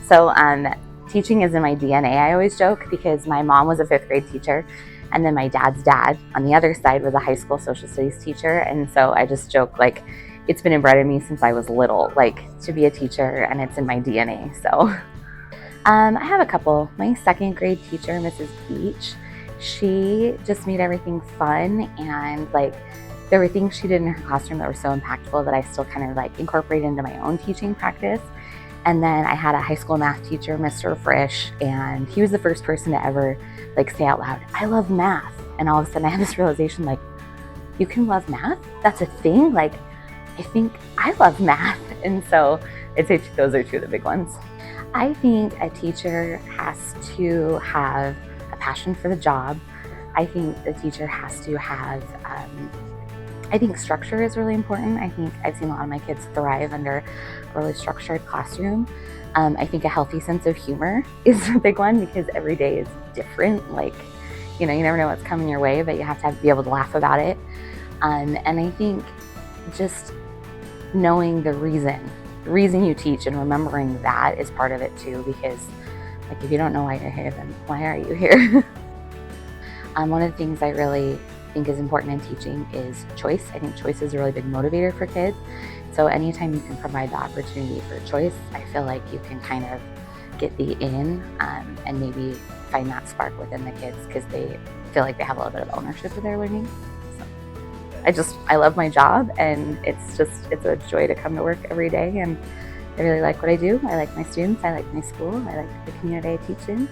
So teaching is in my DNA, I always joke, because my mom was a 5th grade teacher, and then my dad's dad on the other side was a high school social studies teacher. And so I just joke, like, it's been inbred in me since I was little, like, to be a teacher, and it's in my DNA. So I have a couple. My 2nd grade teacher, Mrs. Beach, she just made everything fun, and like there were things she did in her classroom that were so impactful that I still kind of like incorporated into my own teaching practice. And then I had a high school math teacher, Mr. Frisch, and he was the first person to ever like say out loud, "I love math." And all of a sudden I had this realization, like, you can love math? That's a thing? Like, I think I love math. And so I'd say those are 2 of the big ones. I think a teacher has to have a passion for the job. I think the teacher has to have, I think structure is really important. I think I've seen a lot of my kids thrive under a really structured classroom. I think a healthy sense of humor is a big one, because every day is different. Like, you never know what's coming your way, but you have to be able to laugh about it. And I think just knowing the reason you teach and remembering that is part of it too, because like if you don't know why you're here, then why are you here? One of the things I really think is important in teaching is choice. I think choice is a really big motivator for kids. So anytime you can provide the opportunity for choice, I feel like you can kind of get the in and maybe find that spark within the kids, because they feel like they have a little bit of ownership of their learning. I love my job, and it's a joy to come to work every day, and I really like what I do. I like my students, I like my school, I like the community I teach in.